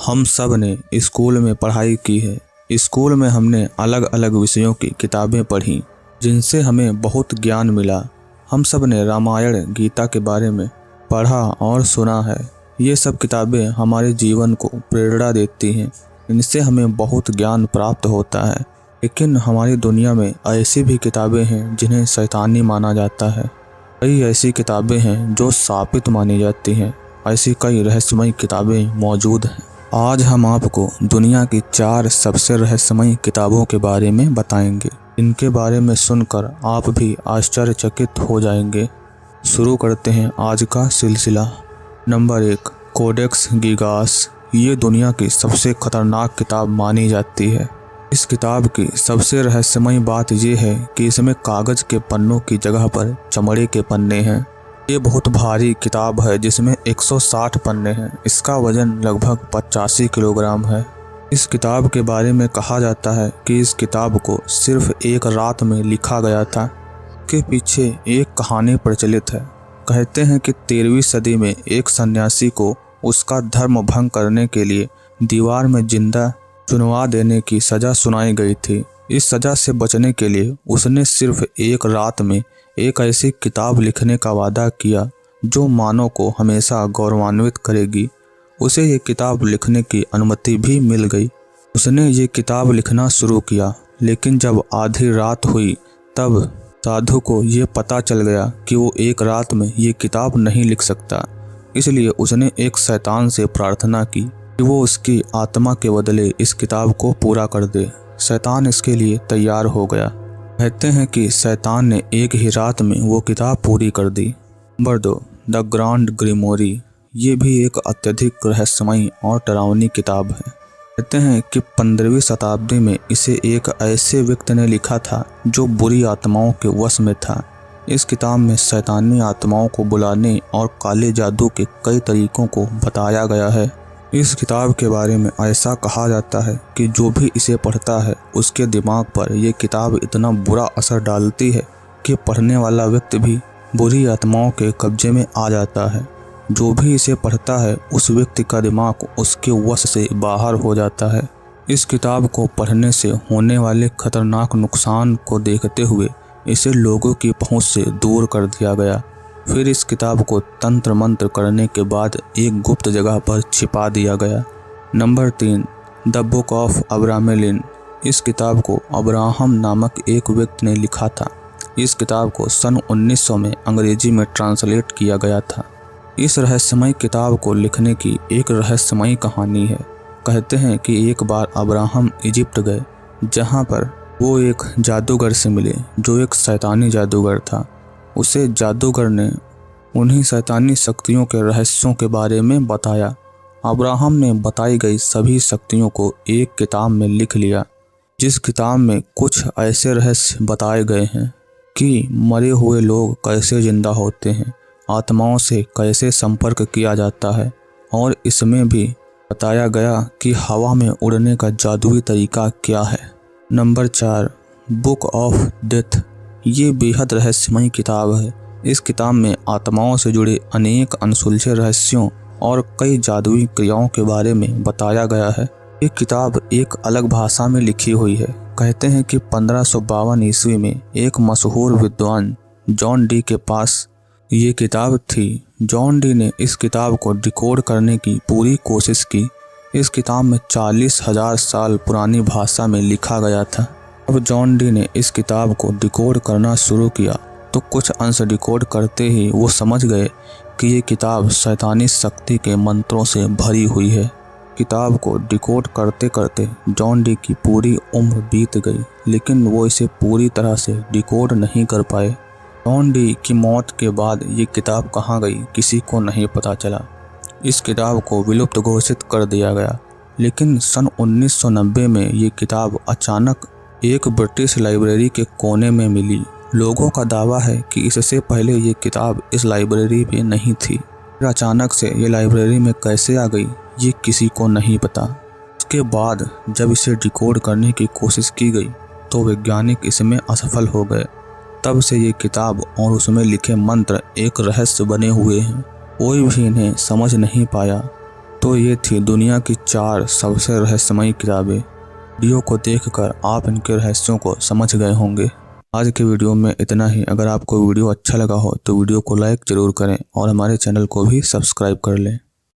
हम सब ने स्कूल में पढ़ाई की है। स्कूल में हमने अलग अलग विषयों की किताबें पढ़ी जिनसे हमें बहुत ज्ञान मिला। हम सब ने रामायण गीता के बारे में पढ़ा और सुना है। ये सब किताबें हमारे जीवन को प्रेरणा देती हैं। इनसे हमें बहुत ज्ञान प्राप्त होता है। लेकिन हमारी दुनिया में ऐसी भी किताबें हैं जिन्हें शैतानी माना जाता है। कई ऐसी किताबें हैं जो शापित मानी जाती हैं। ऐसी कई रहस्यमयी किताबें मौजूद हैं। आज हम आपको दुनिया की 4 सबसे रहस्यमयी किताबों के बारे में बताएंगे। इनके बारे में सुनकर आप भी आश्चर्यचकित हो जाएंगे। शुरू करते हैं आज का सिलसिला। Number 1, Codex Gigas. ये दुनिया की सबसे खतरनाक किताब मानी जाती है। इस किताब की सबसे रहस्यमयी बात यह है कि इसमें कागज के पन्नों की जगह पर चमड़े के पन्ने हैं। ये बहुत भारी किताब है जिसमें 160 पन्ने हैं। इसका वजन लगभग 85 किलोग्राम है। इस किताब के बारे में कहा जाता है कि इस किताब को सिर्फ एक रात में लिखा गया था। के पीछे एक कहानी प्रचलित है। कहते हैं कि 13वीं सदी में एक सन्यासी को उसका धर्म भंग करने के लिए दीवार में जिंदा चुनवा देने की सजा सुनाई गई थी। इस सजा से बचने के लिए उसने सिर्फ एक रात में एक ऐसी किताब लिखने का वादा किया जो मानव को हमेशा गौरवान्वित करेगी। उसे ये किताब लिखने की अनुमति भी मिल गई। उसने ये किताब लिखना शुरू किया, लेकिन जब आधी रात हुई तब साधु को ये पता चल गया कि वो एक रात में ये किताब नहीं लिख सकता। इसलिए उसने एक शैतान से प्रार्थना की कि वो उसकी आत्मा के बदले इस किताब को पूरा कर दे। शैतान इसके लिए तैयार हो गया। कहते हैं कि शैतान ने एक ही रात में वो किताब पूरी कर दी। Number 2, the grand grimoire. ये भी एक अत्यधिक रहस्यमयी और डरावनी किताब है। कहते हैं कि 15वीं शताब्दी में इसे एक ऐसे व्यक्ति ने लिखा था जो बुरी आत्माओं के वश में था। इस किताब में शैतानी आत्माओं को बुलाने और काले जादू के कई तरीकों को बताया गया है। इस किताब के बारे में ऐसा कहा जाता है कि जो भी इसे पढ़ता है उसके दिमाग पर यह किताब इतना बुरा असर डालती है कि पढ़ने वाला व्यक्ति भी बुरी आत्माओं के कब्जे में आ जाता है। जो भी इसे पढ़ता है उस व्यक्ति का दिमाग उसके वश से बाहर हो जाता है। इस किताब को पढ़ने से होने वाले खतरनाक नुकसान को देखते हुए इसे लोगों की पहुंच से दूर कर दिया गया। फिर इस किताब को तंत्र मंत्र करने के बाद एक गुप्त जगह पर छिपा दिया गया। Number 3, the book of Abraham. इस किताब को अब्राहम नामक एक व्यक्ति ने लिखा था। इस किताब को सन 1900 में अंग्रेजी में ट्रांसलेट किया गया था। इस रहस्यमयी किताब को लिखने की एक रहस्यमयी कहानी है। कहते हैं कि एक बार अब्राहम इजिप्ट गए, जहाँ पर वो एक जादूगर से मिले जो एक शैतानी जादूगर था। उसे जादूगर ने उन्हीं शैतानी शक्तियों के रहस्यों के बारे में बताया। अब्राहम ने बताई गई सभी शक्तियों को एक किताब में लिख लिया, जिस किताब में कुछ ऐसे रहस्य बताए गए हैं कि मरे हुए लोग कैसे जिंदा होते हैं, आत्माओं से कैसे संपर्क किया जाता है, और इसमें भी बताया गया कि हवा में उड़ने का जादुई तरीका क्या है। Number 4, book of death. ये बेहद रहस्यमयी किताब है। इस किताब में आत्माओं से जुड़े अनेक अनसुलझे रहस्यों और कई जादुई क्रियाओं के बारे में बताया गया है। ये किताब एक अलग भाषा में लिखी हुई है। कहते हैं कि 1552 ईस्वी में एक मशहूर विद्वान जॉन डी के पास ये किताब थी। जॉन डी ने इस किताब को डिकोड करने की पूरी कोशिश की। इस किताब में 40,000 साल पुरानी भाषा में लिखा गया था। अब जॉन डी ने इस किताब को डिकोड करना शुरू किया तो कुछ अंश डिकोड करते ही वो समझ गए कि ये किताब शैतानी शक्ति के मंत्रों से भरी हुई है। किताब को डिकोड करते करते जॉन डी की पूरी उम्र बीत गई, लेकिन वो इसे पूरी तरह से डिकोड नहीं कर पाए। जॉन डी की मौत के बाद ये किताब कहाँ गई किसी को नहीं पता चला। इस किताब को विलुप्त घोषित कर दिया गया। लेकिन सन 1990 में ये किताब अचानक एक ब्रिटिश लाइब्रेरी के कोने में मिली। लोगों का दावा है कि इससे पहले ये किताब इस लाइब्रेरी में नहीं थी। फिर अचानक से ये लाइब्रेरी में कैसे आ गई ये किसी को नहीं पता। इसके बाद जब इसे डिकोड करने की कोशिश की गई तो वैज्ञानिक इसमें असफल हो गए। तब से ये किताब और उसमें लिखे मंत्र एक रहस्य बने हुए हैं। कोई भी इन्हें समझ नहीं पाया। तो ये थी दुनिया की 4 सबसे रहस्यमयी किताबें। वीडियो को देखकर आप इनके रहस्यों को समझ गए होंगे। आज के वीडियो में इतना ही। अगर आपको वीडियो अच्छा लगा हो तो वीडियो को लाइक जरूर करें और हमारे चैनल को भी सब्सक्राइब कर लें।